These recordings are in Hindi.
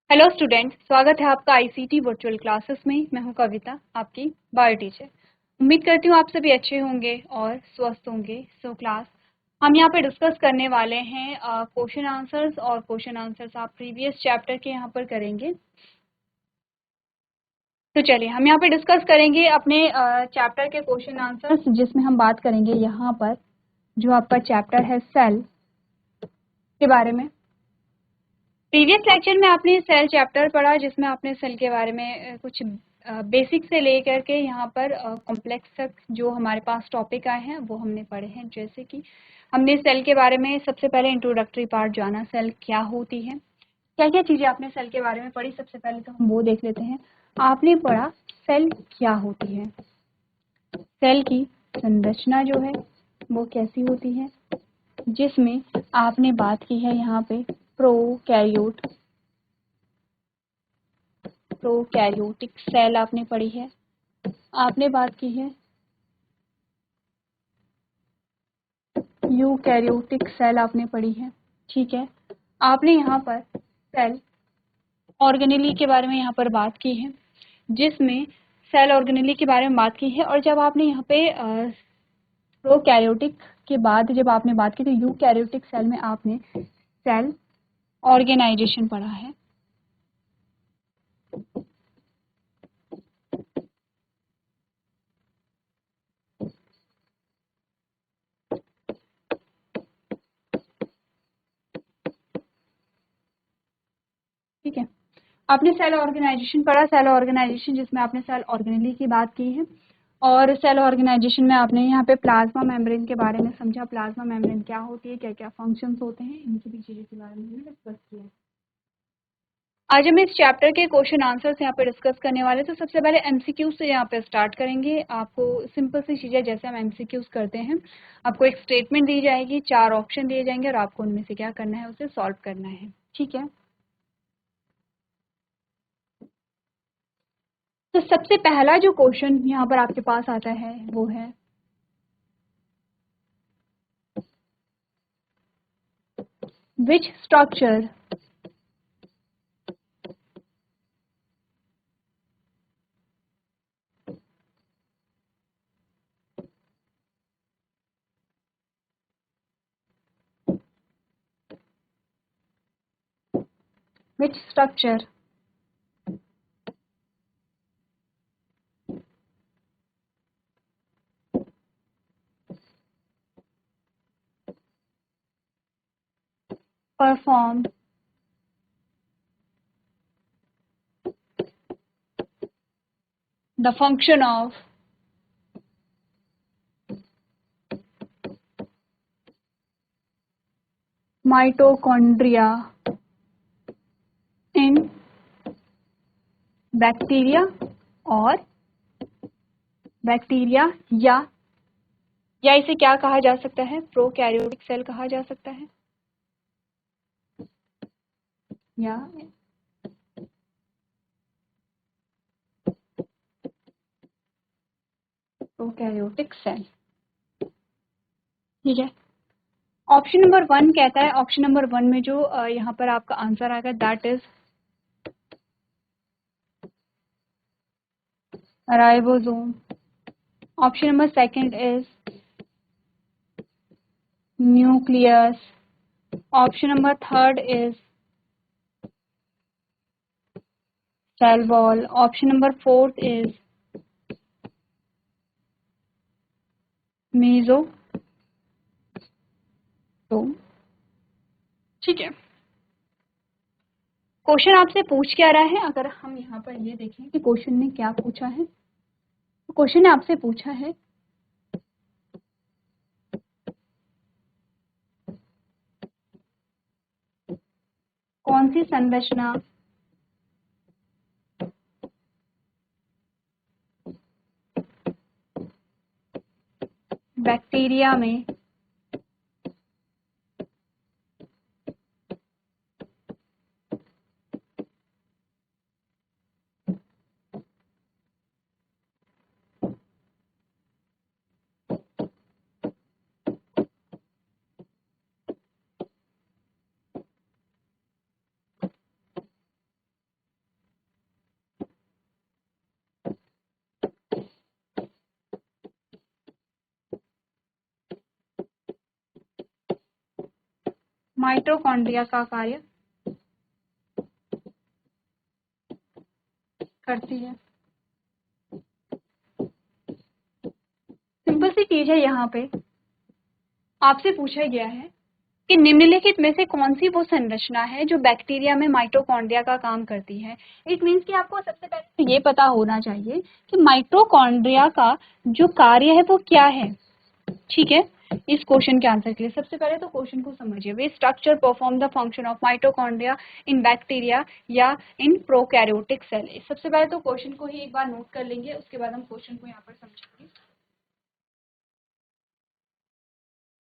हेलो स्टूडेंट, स्वागत है आपका आईसीटी वर्चुअल क्लासेस में। मैं हूं कविता, आपकी बायो टीचर। उम्मीद करती हूं आप सभी अच्छे होंगे और स्वस्थ होंगे। क्लास हम यहां पे डिस्कस करने वाले हैं क्वेश्चन आंसर्स, और क्वेश्चन आंसर्स आप प्रीवियस चैप्टर के यहां पर करेंगे। तो चलिए हम यहाँ पे डिस्कस करेंगे अपने चैप्टर के क्वेश्चन आंसर्स, जिसमें हम बात करेंगे यहाँ पर जो आपका चैप्टर है सेल के बारे में। प्रीवियस लेक्चर में आपने सेल चैप्टर पढ़ा, जिसमें आपने सेल के बारे में कुछ बेसिक से लेकर के यहाँ पर कॉम्प्लेक्स तक जो हमारे पास टॉपिक आए हैं वो हमने पढ़े हैं। जैसे कि हमने सेल के बारे में सबसे पहले इंट्रोडक्टरी पार्ट जाना, सेल क्या होती है, क्या क्या चीज़ें आपने सेल के बारे में पढ़ी। सबसे पहले तो हम वो देख लेते हैं। आपने पढ़ा सेल क्या होती है, सेल की संरचना जो है वो कैसी होती है, जिसमें आपने बात की है यहाँ पे प्रोकैरियोटिक सेल आपने पढ़ी है। आपने बात की है यूकैरियोटिक सेल आपने पढ़ी है। ठीक है, आपने यहाँ पर सेल ऑर्गेनेली के बारे में यहाँ पर बात की है, जिसमें सेल ऑर्गेनेली के बारे में बात की है। और जब आपने यहाँ पे प्रोकैरियोटिक के बाद जब आपने बात की तो यूकैरियोटिक सेल में आपने सेल ऑर्गेनाइजेशन पढ़ा है। ठीक है, आपने सेल ऑर्गेनाइजेशन पढ़ा, सेल ऑर्गेनाइजेशन जिसमें आपने सेल ऑर्गेनेली की बात की है। और सेल ऑर्गेनाइजेशन में आपने यहाँ पे प्लाज्मा मेम्ब्रेन के बारे में समझा, प्लाज्मा मेम्ब्रेन क्या होती है, क्या क्या फंक्शंस होते हैं, इन सभी चीज़ों के बारे में हमने डिस्कस किया। आज हम इस चैप्टर के क्वेश्चन आंसर्स यहाँ पे डिस्कस करने वाले। तो सबसे पहले एमसीक्यू से यहाँ पे स्टार्ट करेंगे। आपको सिंपल सी चीज़ें, जैसे हम एमसीक्यूज करते हैं, आपको एक स्टेटमेंट दी जाएगी, 4 ऑप्शन दिए जाएंगे और आपको उनमें से क्या करना है, उसे सॉल्व करना है। ठीक है, तो सबसे पहला जो क्वेश्चन यहाँ पर आपके पास आता है वो है which structure which structure perform the function of mitochondria in bacteria और बैक्टीरिया या इसे क्या कहा जा सकता है, प्रोकैरियोटिक सेल कहा जा सकता है, या प्रोकैरियोटिक सेल। ठीक है, ऑप्शन नंबर 1 कहता है, ऑप्शन नंबर 1 में जो यहाँ पर आपका आंसर आएगा that is ribosome. Option number 2 is nucleus. Option number 3 is cell wall. Option number 4 is mesosome. ठीक है, क्वेश्चन आपसे पूछ क्या रहा है, अगर हम यहाँ पर ये देखें कि क्वेश्चन ने क्या पूछा है, तो क्वेश्चन ने आपसे पूछा है कौन सी संरचना बैक्टीरिया में माइटोकॉन्ड्रिया का कार्य करती है। सिंपल सी चीज है, यहाँ पे आपसे पूछा गया है कि निम्नलिखित में से कौन सी वो संरचना है जो बैक्टीरिया में माइटोकॉन्ड्रिया का काम करती है। इट मीन्स कि आपको सबसे पहले तो ये पता होना चाहिए कि माइटोकॉन्ड्रिया का जो कार्य है वो क्या है। ठीक है, इस क्वेश्चन के आंसर के लिए सबसे पहले तो क्वेश्चन को समझिए। वे structure perform the function of mitochondria in bacteria या इन प्रोकैरियोटिक सेल। सबसे पहले तो क्वेश्चन को ही एक बार नोट कर लेंगे, उसके बाद हम क्वेश्चन को यहाँ पर समझेंगे।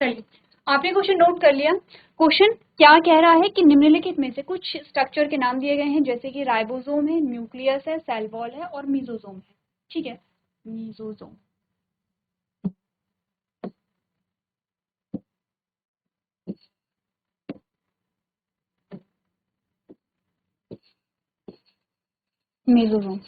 चलिए, आपने क्वेश्चन नोट कर लिया। क्वेश्चन क्या कह रहा है कि निम्नलिखित में से कुछ स्ट्रक्चर के नाम दिए गए हैं, जैसे कि राइबोसोम है, न्यूक्लियस है, सेल वॉल है और मीजोसोम है। ठीक है, मीजोसोम। मीजोसोम,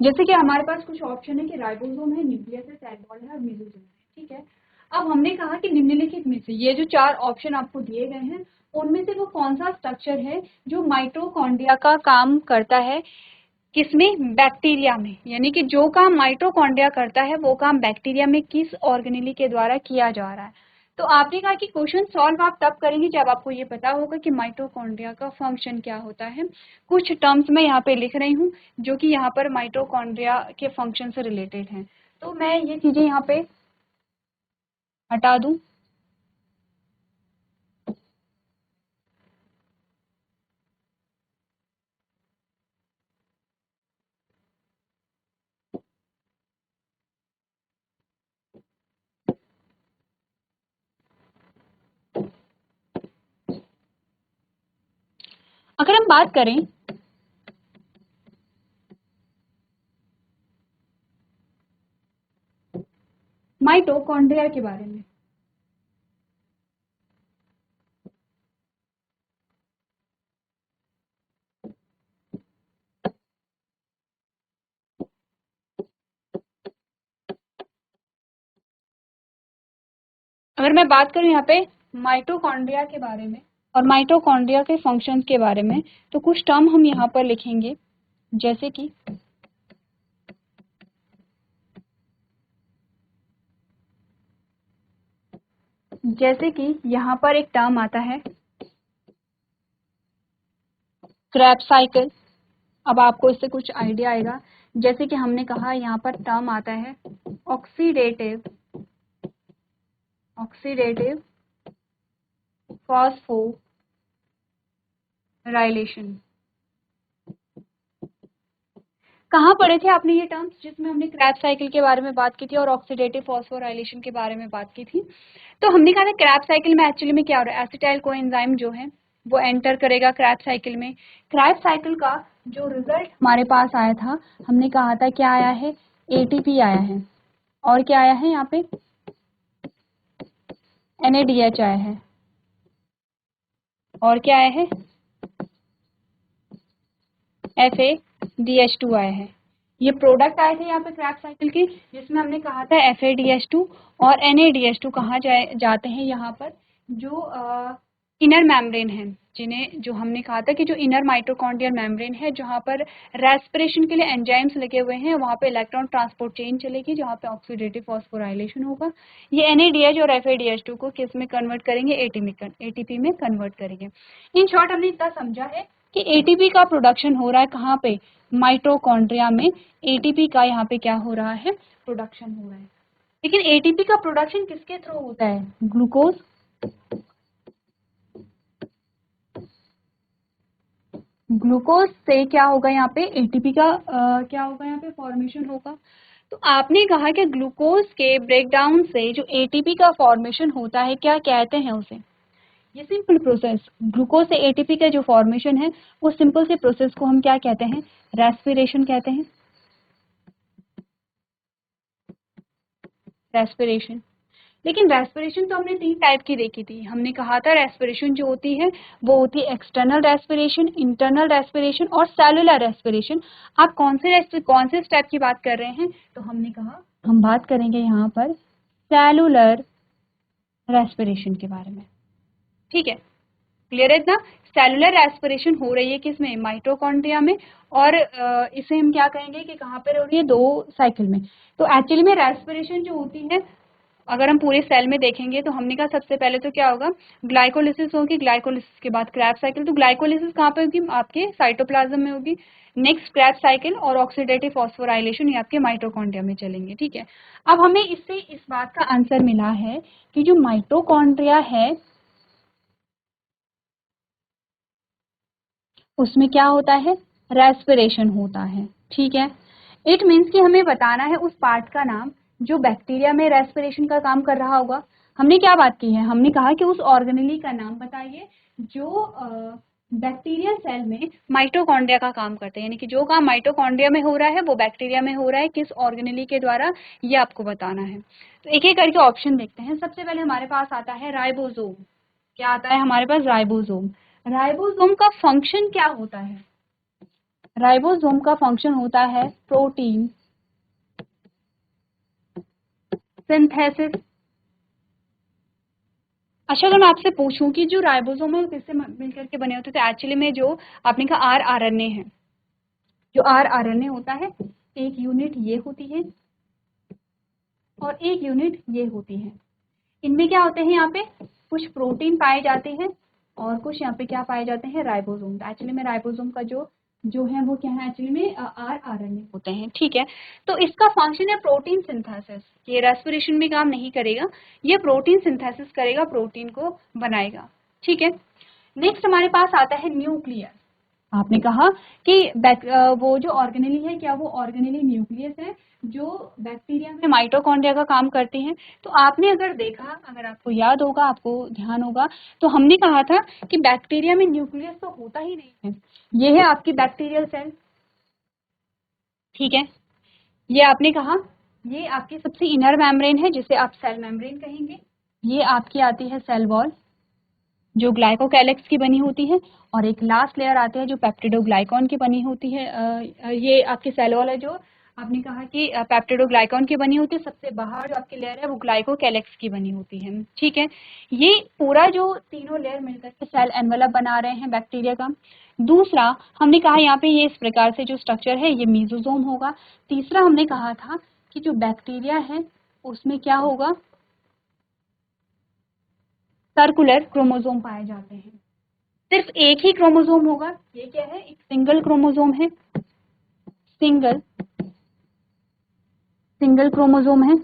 जैसे कि हमारे पास कुछ ऑप्शन है कि राइबोसोम है, न्यूक्लियस है, सेल वॉल है और मीजोसोम है। ठीक है, अब हमने कहा कि निम्नलिखित में से ये जो चार ऑप्शन आपको दिए गए हैं उनमें से वो कौन सा स्ट्रक्चर है जो माइटोकॉन्ड्रिया का काम करता है, किसमें, बैक्टीरिया में। यानी कि जो काम माइटोकॉन्ड्रिया करता है वो काम बैक्टीरिया में किस ऑर्गेनेली के द्वारा किया जा रहा है। तो आपने कहा कि क्वेश्चन सॉल्व आप तब करेंगे जब आपको ये पता होगा कि माइटोकॉन्ड्रिया का फंक्शन क्या होता है। कुछ टर्म्स मैं यहाँ पे लिख रही हूँ जो कि यहाँ पर माइटोकॉन्ड्रिया के फंक्शन से रिलेटेड हैं, तो मैं ये चीजें यहाँ पे हटा दूं। अगर हम बात करें माइटोकॉन्ड्रिया के बारे में, अगर मैं बात करूं यहाँ पे माइटोकॉन्ड्रिया के बारे में और माइटोकॉन्ड्रिया के फंक्शंस के बारे में, तो कुछ टर्म हम यहाँ पर लिखेंगे, जैसे कि यहाँ पर एक टर्म आता है क्रेब्स साइकिल। अब आपको इससे कुछ आइडिया आएगा, जैसे कि हमने कहा यहाँ पर टर्म आता है ऑक्सीडेटिव फॉस्फोराइलेशन। कहाँ पढ़े थे आपने ये टर्म्स, जिसमें हमने क्रैब साइकिल के बारे में बात की थी और ऑक्सीडेटिव फॉस्फोराइलेशन के बारे में बात की थी। तो हमने कहा था क्रैब साइकिल में एक्चुअली में क्या हो रहा है, एसिटाइल कोएंजाइम जो है वो एंटर करेगा क्रैब साइकिल में। क्रैब साइकिल का जो रिजल्ट हमारे पास आया था, हमने कहा था क्या आया है, एटीपी आया है, और क्या आया है यहाँ पे, NADH आया है, और क्या आया है, FADH2 आया है। ये प्रोडक्ट आए थे यहाँ पे क्रैब साइकिल के, जिसमें हमने कहा था FADH2 और NADH2 कहाँ जाते हैं, यहाँ पर जो इनर मेम्ब्रेन है, जिन्हें जो हमने कहा था कि जो इनर माइटोकॉन्ड्रियल मेम्ब्रेन है, जहाँ पर रेस्पिरेशन के लिए एंजाइम्स लगे हुए हैं, वहाँ पे इलेक्ट्रॉन ट्रांसपोर्ट चेन चलेगी, जहाँ पे ऑक्सीडेटिव फॉस्फोराइलेशन होगा। ये NADH और FADH2 को किस में कन्वर्ट करेंगे, ATP में कन्वर्ट करेंगे। इन शॉर्ट हमने इतना समझा है कि ATP का प्रोडक्शन हो रहा है कहाँ पे, माइटोकॉन्ड्रिया में। ATP का यहाँ पे क्या हो रहा है, प्रोडक्शन हो रहा है। लेकिन ATP का प्रोडक्शन किसके थ्रू होता है, ग्लूकोज से क्या होगा यहाँ पे, ATP का क्या होगा यहाँ पे, फॉर्मेशन होगा। तो आपने कहा कि ग्लूकोज के ब्रेकडाउन से जो ATP का फॉर्मेशन होता है, क्या कहते हैं उसे, ये सिंपल प्रोसेस, ग्लूकोज से ATP का जो फॉर्मेशन है वो सिंपल से प्रोसेस को हम क्या कहते हैं, रेस्पिरेशन कहते हैं, रेस्पिरेशन। लेकिन रेस्पिरेशन तो हमने 3 टाइप की देखी थी। हमने कहा था रेस्पिरेशन जो होती है वो होती है एक्सटर्नल रेस्पिरेशन, इंटरनल रेस्पिरेशन और सेलुलर रेस्पिरेशन। आप कौन से स्टेप की बात कर रहे हैं, तो हमने कहा हम बात करेंगे यहाँ पर सेलुलर रेस्पिरेशन के बारे में। ठीक है, क्लियर है इतना? सेलुलर रेस्पिरेशन हो रही है किसमें? माइटोकॉन्ड्रिया में, और इसे हम क्या कहेंगे कि कहाँ पे हो रही है? 2 साइकिल में। तो एक्चुअली में रेस्पिरेशन जो होती है, अगर हम पूरे सेल में देखेंगे तो हमने कहा सबसे पहले तो क्या होगा? ग्लाइकोलिसिस होगी, ग्लाइकोलिसिस के बाद क्रैब साइकिल। तो ग्लाइकोलिसिस कहाँ पे होगी? आपके साइटोप्लाज्म में होगी। नेक्स्ट क्रैब साइकिल और ऑक्सीडेटिव फॉस्फोराइलेशन ये आपके माइटोकॉन्ड्रिया में चलेंगे, ठीक है। अब हमें इससे इस बात का आंसर मिला है कि जो माइटोकॉन्ड्रिया है उसमें क्या होता है? रेस्पिरेशन होता है, ठीक है। इट मीन्स कि हमें बताना है उस पार्ट का नाम जो बैक्टीरिया में रेस्पिरेशन का काम कर रहा होगा। हमने क्या बात की है? हमने कहा कि उस ऑर्गेनेली का नाम बताइए जो बैक्टीरियल सेल में माइटोकॉन्ड्रिया का काम करते हैं, यानी कि जो काम माइटोकॉन्ड्रिया में हो रहा है वो बैक्टीरिया में हो रहा है, किस ऑर्गेनेली के द्वारा, ये आपको बताना है। तो एक एक करके ऑप्शन देखते हैं। सबसे पहले हमारे पास आता है राइबोसोम। क्या आता है हमारे पास? राइबोसोम। राइबोसोम का फंक्शन क्या होता है? राइबोसोम का फंक्शन होता है प्रोटीन सिंथेसिस। अच्छा, अगर मैं आपसे पूछूं कि जो राइबोसोम है वो किससे मिलकर के बने होते हैं, तो एक्चुअली में जो आपने कहा आरएनए है, जो आरएनए होता है, एक यूनिट ये होती है और एक यूनिट ये होती है। इनमें क्या होते हैं? यहाँ पे कुछ प्रोटीन पाए जाते हैं और कुछ यहाँ पे क्या पाए जाते हैं? राइबोसोम। एक्चुअली में राइबोसोम का जो जो है वो क्या है? एक्चुअली में आरएनए होते हैं, ठीक है। तो इसका फंक्शन है प्रोटीन सिंथेसिस। ये रेस्पिरेशन में काम नहीं करेगा, ये प्रोटीन सिंथेसिस करेगा, प्रोटीन को बनाएगा, ठीक है। नेक्स्ट हमारे पास आता है न्यूक्लियस। आपने कहा कि वो जो ऑर्गेनेली है, क्या वो ऑर्गेनेली न्यूक्लियस है जो बैक्टीरिया में माइटोकॉन्ड्रिया का काम करते हैं? तो आपने अगर देखा, अगर आपको याद होगा, आपको ध्यान होगा, तो हमने कहा था कि बैक्टीरिया में न्यूक्लियस तो होता ही नहीं है। ये है आपकी बैक्टीरियल सेल, ठीक है। ये आपने कहा ये आपकी सबसे इनर मेम्ब्रेन है जिसे आप सेल मेम्ब्रेन कहेंगे। ये आपकी आती है सेल वॉल जो ग्लाइकोकैलेक्स की बनी होती है, और एक लास्ट लेयर आती है जो पेप्टिडोग्लाइकॉन की बनी होती है। ये आपकी सेल वॉल है जो आपने कहा कि पेप्टिडोग्लाइकॉन की बनी होती है। सबसे बाहर जो आपकी लेयर है वो ग्लाइकोकैलेक्स की बनी होती है, ठीक है। ये पूरा जो तीनों लेयर मिलकर के सेल एनवेलप बना रहे हैं बैक्टीरिया का। दूसरा हमने कहा यहाँ पे ये इस प्रकार से जो स्ट्रक्चर है ये मीजोजोम होगा। तीसरा हमने कहा था कि जो बैक्टीरिया है उसमें क्या होगा? सर्कुलर क्रोमोसोम पाए जाते हैं। सिर्फ एक ही क्रोमोसोम होगा। ये क्या है? एक सिंगल क्रोमोसोम है, सिंगल सिंगल क्रोमोसोम है,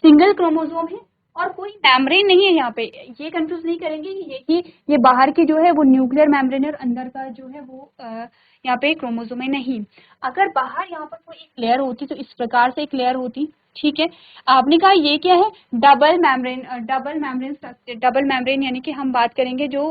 सिंगल क्रोमोसोम है, और कोई मेम्ब्रेन नहीं है यहाँ पे। ये कंफ्यूज नहीं करेंगे कि ये बाहर की जो है वो न्यूक्लियर मेम्ब्रेन है और अंदर का जो है वो यहाँ पे क्रोमोसोम है, नहीं। अगर बाहर यहाँ पर कोई एक लेयर होती तो इस प्रकार से एक लेयर होती, ठीक है। आपने कहा ये क्या है? Double membrane. डबल मेम्ब्रेन यानी कि हम बात करेंगे जो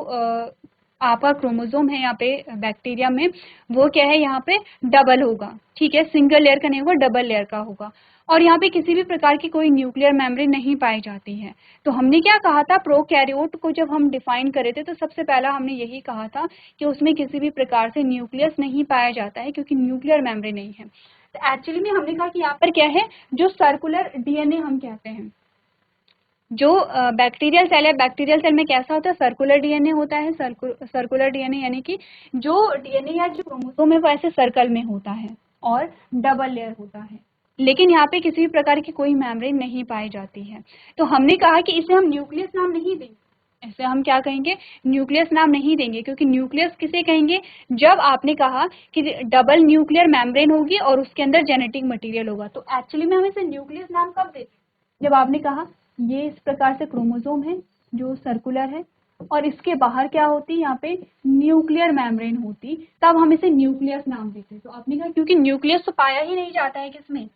आपका क्रोमोसोम है यहाँ पे बैक्टीरिया में, वो क्या है? यहाँ पे डबल होगा, ठीक है। सिंगल लेयर का नहीं होगा, डबल लेयर का होगा। और यहाँ पे किसी भी प्रकार की कोई न्यूक्लियर मेम्ब्रेन नहीं पाई जाती है। तो हमने क्या कहा था? प्रोकैरियोट को जब हम डिफाइन करे थे तो सबसे पहला हमने यही कहा था कि उसमें किसी भी प्रकार से न्यूक्लियस नहीं पाया जाता है क्योंकि न्यूक्लियर मेम्ब्रेन नहीं है। तो एक्चुअली में हमने कहा कि यहाँ पर क्या है? जो सर्कुलर डीएनए हम कहते हैं, जो बैक्टीरियल सेल है, बैक्टीरियल सेल में कैसा होता है? सर्कुलर डीएनए होता है। सर्कुलर डीएनए यानी कि जो डीएनए या जो क्रोमोसोम है वो ऐसे सर्कल में होता है और डबल लेयर होता है, लेकिन यहाँ पे किसी भी प्रकार की कोई मेम्ब्रेन नहीं पाई जाती है। तो हमने कहा कि इसे हम न्यूक्लियस नाम नहीं देंगे। इसे हम क्या कहेंगे? न्यूक्लियस नाम नहीं देंगे, क्योंकि न्यूक्लियस किसे कहेंगे? जब आपने कहा कि डबल न्यूक्लियर मेम्ब्रेन होगी और उसके अंदर जेनेटिक मटेरियल होगा। तो एक्चुअली में हम इसे न्यूक्लियस नाम कब देते हैं? जब आपने कहा ये इस प्रकार से क्रोमोसोम है जो सर्कुलर है और इसके बाहर क्या होती? यहाँ पे न्यूक्लियर मेम्ब्रेन होती, तब हम इसे न्यूक्लियस नाम देते। तो आपने कहा क्योंकि न्यूक्लियस तो पाया ही नहीं जाता है किसमें?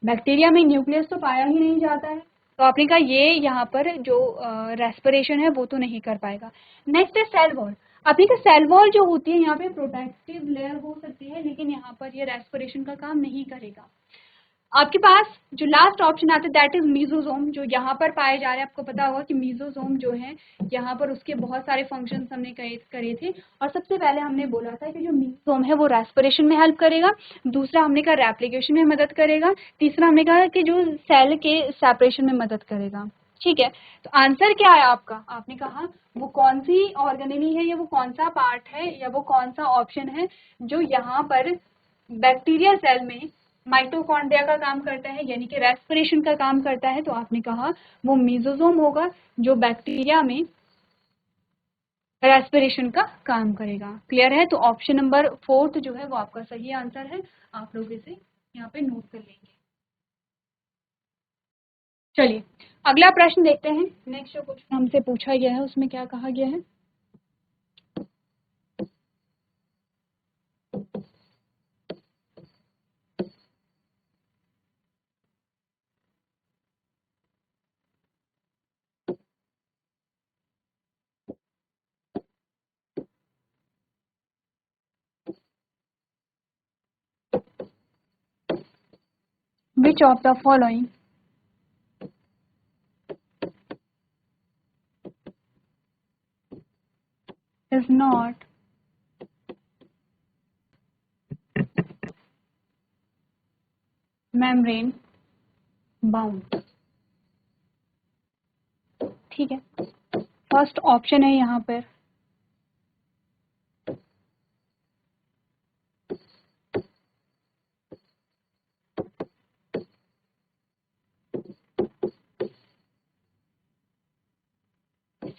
बैक्टीरिया में न्यूक्लियस तो पाया ही नहीं जाता है, तो आपने कहा ये यहाँ पर जो रेस्पिरेशन है वो तो नहीं कर पाएगा। नेक्स्ट है सेल वॉल। आपने कहा सेल वॉल जो होती है यहाँ पे प्रोटेक्टिव लेयर हो सकती है, लेकिन यहाँ पर ये रेस्पिरेशन का काम नहीं करेगा। आपके पास जो लास्ट ऑप्शन आता है दैट इज मीजोजोम, जो यहाँ पर पाए जा रहे हैं। आपको पता होगा कि मीजोजोम जो है यहाँ पर उसके बहुत सारे फंक्शंस हमने करे थे, और सबसे पहले हमने बोला था कि जो मीजोजोम है वो रेस्पिरेशन में हेल्प करेगा। दूसरा हमने कहा रेप्लिकेशन में मदद करेगा। तीसरा हमने कहा कि जो सेल के सेपरेशन में मदद करेगा, ठीक है, तो आंसर क्या है आपका? आपने कहा वो कौन सी ऑर्गेनेली है या वो कौन सा पार्ट है या वो कौन सा ऑप्शन है जो यहाँ पर बैक्टीरिया सेल में माइटोकॉन्ड्रिया का काम करता है, यानी कि रेस्पिरेशन का काम करता है। तो आपने कहा वो मीजोजोम होगा जो बैक्टीरिया में रेस्पिरेशन का काम करेगा। क्लियर है? तो ऑप्शन नंबर 4 जो है वो आपका सही आंसर है। आप लोग इसे यहाँ पे नोट कर लेंगे। चलिए अगला प्रश्न देखते हैं। नेक्स्ट जो क्वेश्चन हमसे पूछा गया है उसमें क्या कहा गया है? Which of the following is not membrane bound? ठीक है, फर्स्ट ऑप्शन है यहाँ पर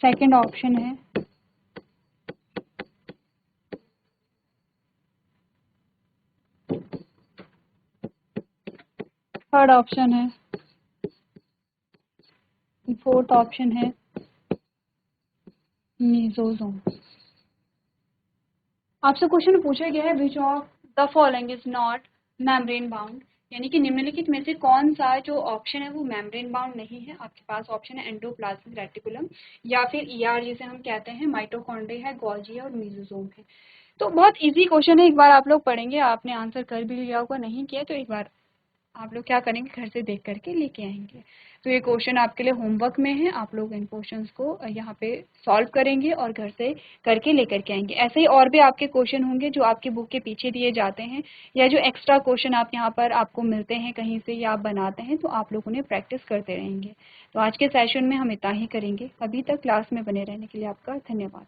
सेकंड ऑप्शन है थर्ड ऑप्शन है फोर्थ ऑप्शन है मीजोजोम। आपसे क्वेश्चन पूछा गया है which of the following is not membrane bound, यानी कि निम्नलिखित में से कौन सा जो ऑप्शन है वो मेम्ब्रेन बाउंड नहीं है। आपके पास ऑप्शन है एंडोप्लाज्मिक रेटिकुलम या फिर ईआर जिसे हम कहते हैं, माइटोकॉन्ड्रिया है, गोल्गी है और मीजोजोम है। तो बहुत इजी क्वेश्चन है, एक बार आप लोग पढ़ेंगे, आपने आंसर कर भी लिया होगा, नहीं किया तो एक बार आप लोग क्या करेंगे, घर से देख करके लेके आएंगे। तो ये क्वेश्चन आपके लिए होमवर्क में है, आप लोग इन क्वेश्चंस को यहाँ पे सॉल्व करेंगे और घर से करके लेकर के आएंगे। ऐसे ही और भी आपके क्वेश्चन होंगे जो आपकी बुक के पीछे दिए जाते हैं या जो एक्स्ट्रा क्वेश्चन आप यहाँ पर आपको मिलते हैं कहीं से या आप बनाते हैं, तो आप लोग उन्हें प्रैक्टिस करते रहेंगे। तो आज के सेशन में हम इतना ही करेंगे। अभी तक क्लास में बने रहने के लिए आपका धन्यवाद।